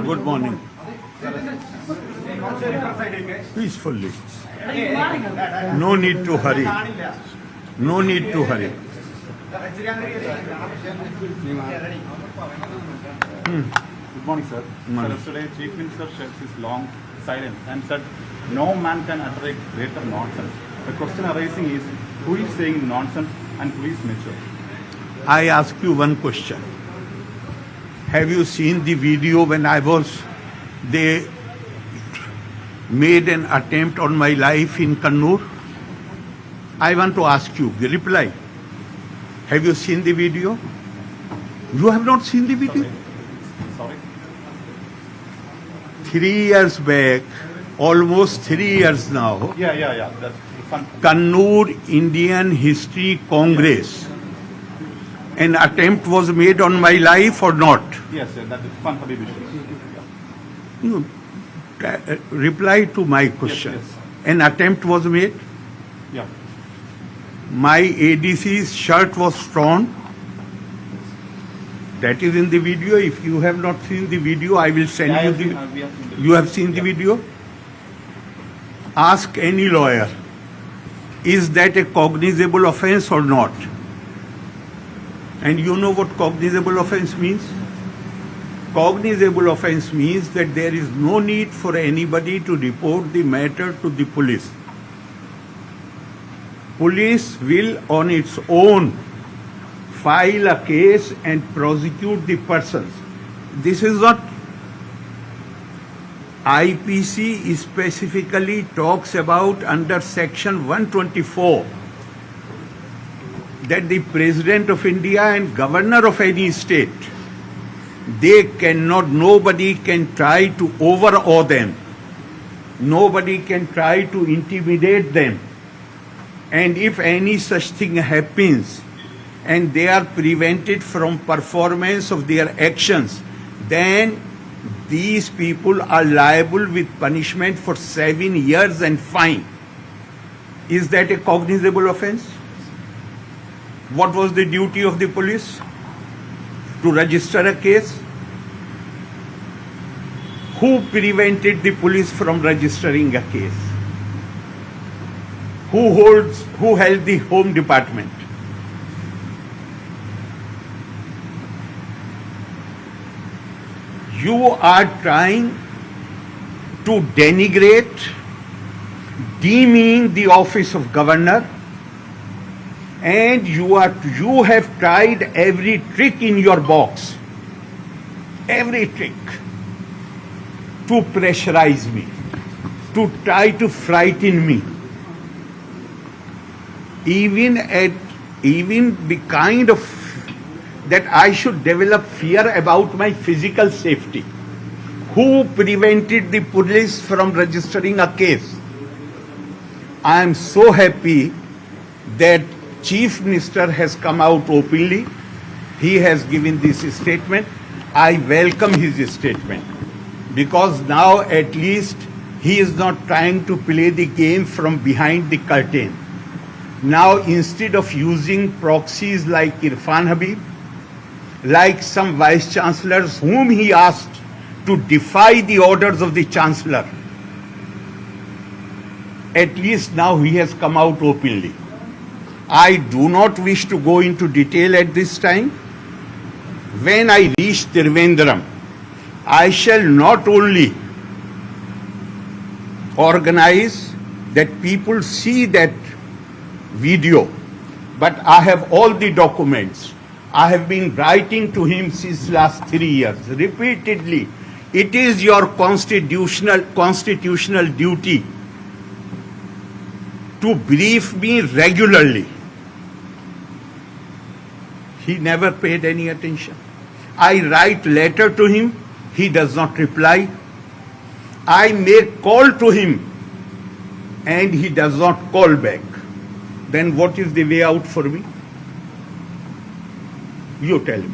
Good morning. Peacefully. No need to hurry. No need to hurry. Good morning, sir. Sir, yesterday Chief Minister shed his long silence and said no man can utter a greater nonsense. The question arising is who is saying nonsense and who is mature? I ask you one question. Have you seen the video when they made an attempt on my life in Kannur? I want to ask you the reply. Have you seen the video? You have not seen the video? Sorry. 3 years back, almost 3 years now, Yeah. That's fun. Kannur Indian History Congress. An attempt was made on my life or not? Yes, sir. That is fun for the No. Reply to my question. Yes. An attempt was made. Yeah. My ADC's shirt was torn. That is in the video. If you have not seen the video, I will send you the. We have seen You have seen the video? Ask any lawyer. Is that a cognizable offense or not? And you know what cognizable offense means? Cognizable offense means that there is no need for anybody to report the matter to the police. Police will on its own file a case and prosecute the persons. This is not IPC specifically talks about under section 124 that the President of India and Governor of any state, nobody can try to overawe them. Nobody can try to intimidate them. And if any such thing happens and they are prevented from performance of their actions, then these people are liable with punishment for 7 years and fine. Is that a cognizable offense? What was the duty of the police? To register a case? Who prevented the police from registering a case? Who held the Home Department? You are trying to denigrate, demean the office of governor, and you have tried every trick in your box, every trick to pressurize me, to try to frighten me, even the kind of that I should develop fear about my physical safety. Who prevented the police from registering a case? I am so happy that Chief Minister has come out openly. He has given this statement. I welcome his statement because now at least he is not trying to play the game from behind the curtain. Now instead of using proxies like Irfan Habib, like some vice chancellors whom he asked to defy the orders of the chancellor, at least now he has come out openly. I do not wish to go into detail at this time. When I reach Trivandrum, I shall not only organize that people see that video, but I have all the documents. I have been writing to him since last 3 years, repeatedly. It is your constitutional duty to brief me regularly. He never paid any attention. I write letter to him, he does not reply. I make call to him and he does not call back. Then what is the way out for me? You tell him.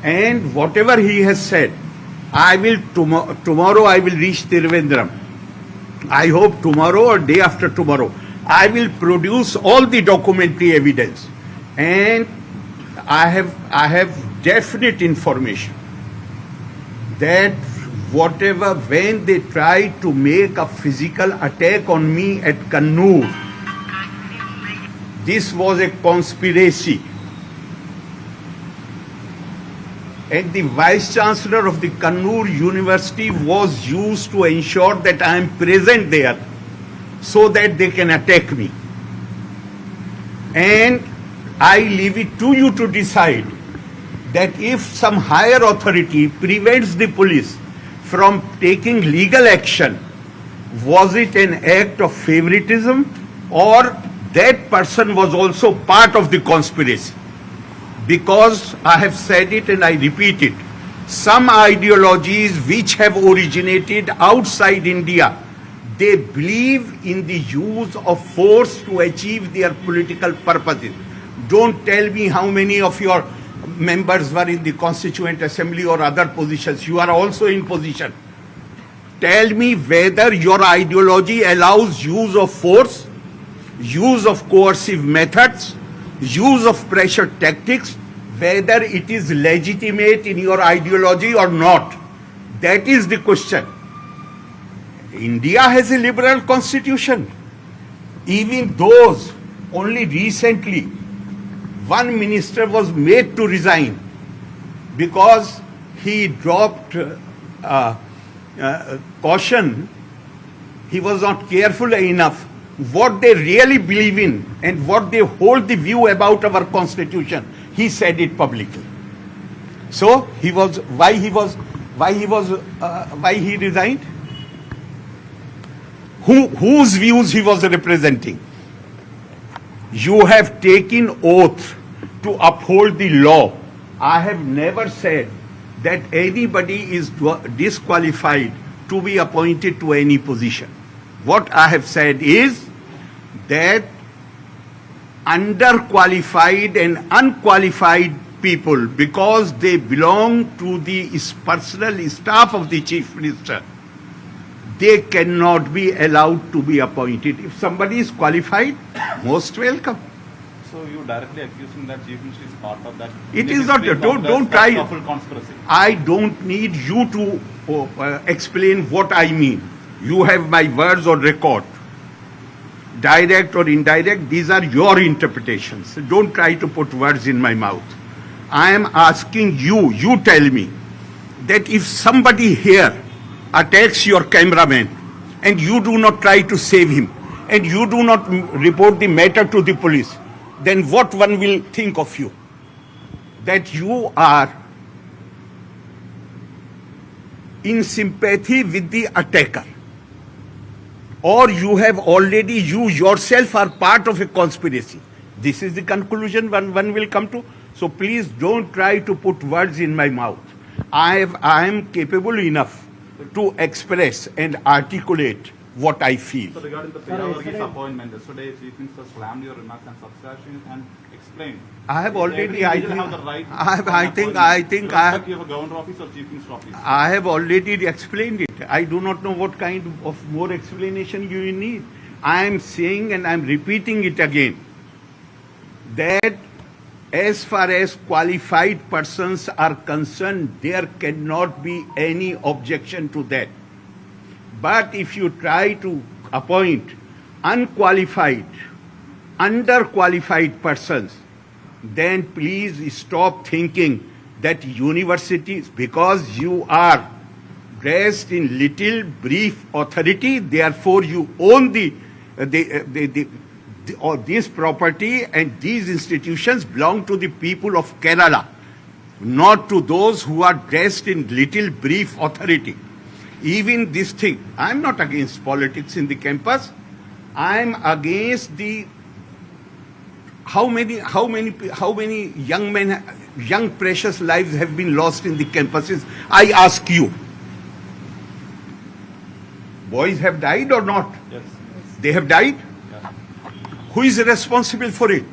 And whatever he has said, I will tomorrow I will reach Trivandrum. I hope tomorrow or day after tomorrow. I will produce all the documentary evidence. And I have definite information that whatever, when they tried to make a physical attack on me at Kannur, this was a conspiracy. And the Vice Chancellor of the Kannur University was used to ensure that I am present there so that they can attack me. And I leave it to you to decide that if some higher authority prevents the police from taking legal action, was it an act of favoritism or that person was also part of the conspiracy? Because I have said it and I repeat it, some ideologies which have originated outside India, they believe in the use of force to achieve their political purposes. Don't tell me how many of your members were in the Constituent Assembly or other positions. You are also in position. Tell me whether your ideology allows use of force, use of coercive methods, use of pressure tactics, whether it is legitimate in your ideology or not. That is the question. India has a liberal constitution. Even those, only recently, one minister was made to resign because he dropped caution. He was not careful enough. What they really believe in and what they hold the view about our constitution, he said it publicly. So why he resigned? Whose views he was representing? You have taken oath to uphold the law. I have never said that anybody is disqualified to be appointed to any position. What I have said is that underqualified and unqualified people, because they belong to the personal staff of the Chief Minister, they cannot be allowed to be appointed. If somebody is qualified, most welcome. So you directly accusing that Chief Minister is part of that? It is not. Don't try. Conspiracy. I don't need you to explain what I mean. You have my words on record. Direct or indirect, these are your interpretations. Don't try to put words in my mouth. I am asking you, you tell me that if somebody here attacks your cameraman and you do not try to save him and you do not report the matter to the police, then what one will think of you? That you are in sympathy with the attacker, or you have already, you yourself are part of a conspiracy. This is the conclusion one will come to. So please don't try to put words in my mouth. I am capable enough to express and articulate what I feel. So regarding the Piravargi's appointment, yesterday Chief Minister slammed your remarks and substantiated and explained. I have already, I have already explained it. I do not know what kind of more explanation you need. I am saying and I am repeating it again that as far as qualified persons are concerned, there cannot be any objection to that. But if you try to appoint unqualified, underqualified persons, then please stop thinking that universities, because you are dressed in little brief authority, therefore you own or this property, and these institutions belong to the people of Kerala, not to those who are dressed in little brief authority. Even this thing, I am not against politics in the campus. I am against the how many young men, young precious lives have been lost in the campuses. I ask you, boys have died or not? Yes. They have died. Yeah. Who is responsible for it?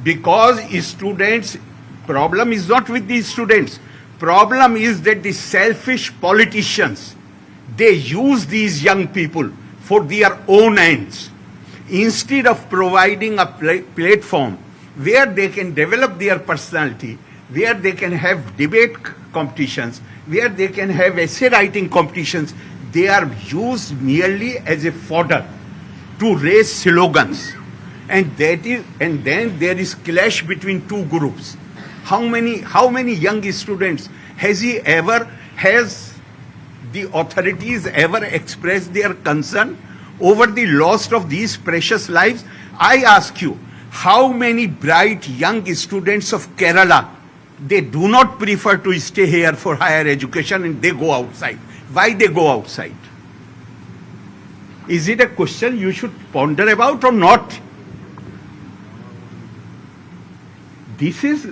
Because students, problem is not with these students. Problem is that the selfish politicians, they use these young people for their own ends. Instead of providing a platform where they can develop their personality, where they can have debate competitions, where they can have essay writing competitions, they are used merely as a fodder to raise slogans. And then there is clash between two groups. How many young students has the authorities ever expressed their concern over the loss of these precious lives? I ask you, how many bright young students of Kerala, they do not prefer to stay here for higher education and they go outside? Why they go outside? Is it a question you should ponder about or not? This is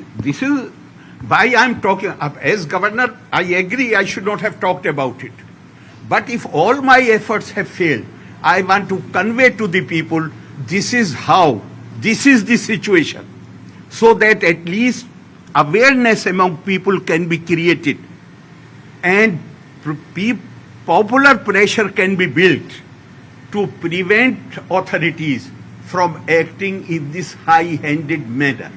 why I'm talking. As governor, I agree I should not have talked about it. But if all my efforts have failed, I want to convey to the people, this is the situation, so that at least awareness among people can be created and popular pressure can be built to prevent authorities from acting in this high-handed manner.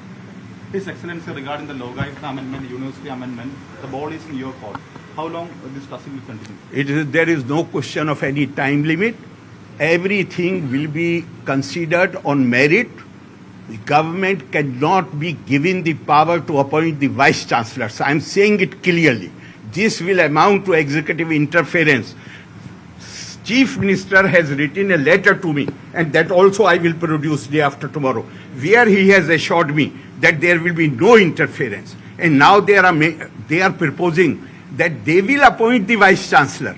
His Excellency, regarding the Logayuktha amendment, University amendment, the ball is in your court. How long this discussion will continue? There is no question of any time limit. Everything will be considered on merit. The government cannot be given the power to appoint the vice chancellors. I am saying it clearly. This will amount to executive interference. Chief Minister has written a letter to me, and that also I will produce day after tomorrow, where he has assured me that there will be no interference. And now they are proposing that they will appoint the vice chancellor.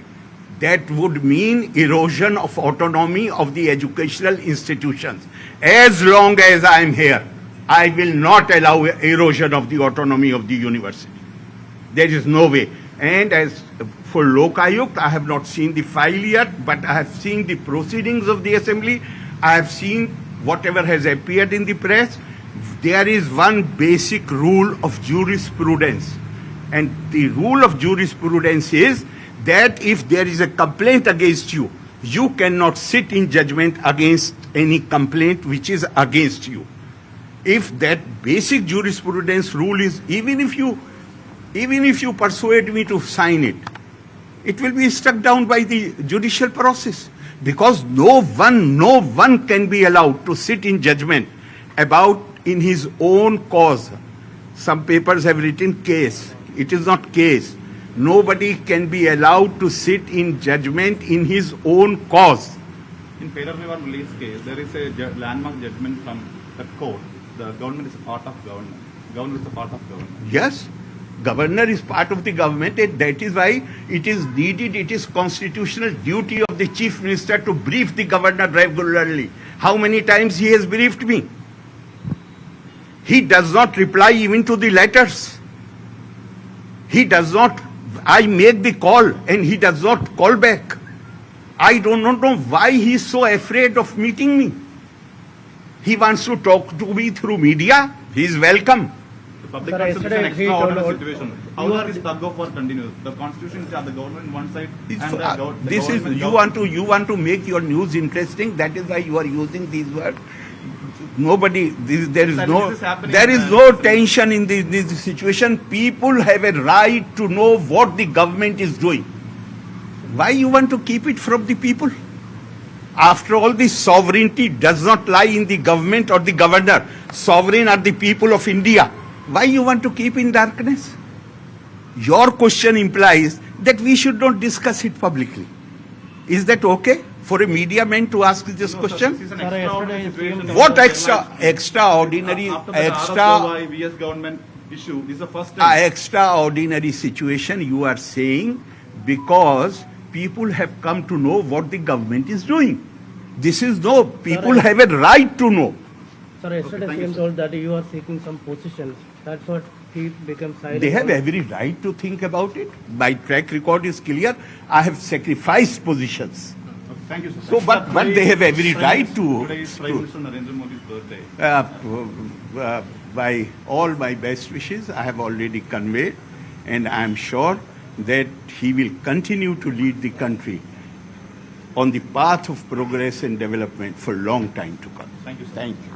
That would mean erosion of autonomy of the educational institutions. As long as I am here, I will not allow erosion of the autonomy of the university. There is no way. And as for Lokayukt, I have not seen the file yet, but I have seen the proceedings of the assembly. I have seen whatever has appeared in the press. There is one basic rule of jurisprudence. And the rule of jurisprudence is that if there is a complaint against you, you cannot sit in judgment against any complaint which is against you. If that basic jurisprudence rule is, even if you persuade me to sign it, it will be struck down by the judicial process, because no one can be allowed to sit in judgment about in his own cause. Some papers have written case. It is not case. Nobody can be allowed to sit in judgment in his own cause. In Perarnivar release case, there is a landmark judgment from the court. The government is a part of government. Government is a part of government. Yes, governor is part of the government, and that is why it is needed, it is constitutional duty of the chief minister to brief the governor regularly. How many times he has briefed me? He does not reply even to the letters. He does not. I make the call and he does not call back. I do not know why he is so afraid of meeting me. He wants to talk to me through media. He is welcome. The public acceptance is an extraordinary situation. How this tug of war continues? The constitution is at the government on one side, and this is you want to make your news interesting. That is why you are using these words. Nobody, there is no tension in this situation. People have a right to know what the government is doing. Why you want to keep it from the people? After all, the sovereignty does not lie in the government or the governor. Sovereign are the people of India. Why you want to keep in darkness? Your question implies that we should not discuss it publicly. Is that okay for a media man to ask this question? This is an extraordinary situation. What extraordinary? VS government issue. This is the first time. Extraordinary situation you are saying because people have come to know what the government is doing. This is no, people have a right to know. Sir, yesterday CM told that you are seeking some positions. That's what he became silent. They have every right to think about it. My track record is clear. I have sacrificed positions. Thank you, sir. So, but they have every right to. Today is Prime Minister Narendra Modi's birthday. By all my best wishes, I have already conveyed, and I am sure that he will continue to lead the country on the path of progress and development for a long time to come. Thank you, sir. Thank you.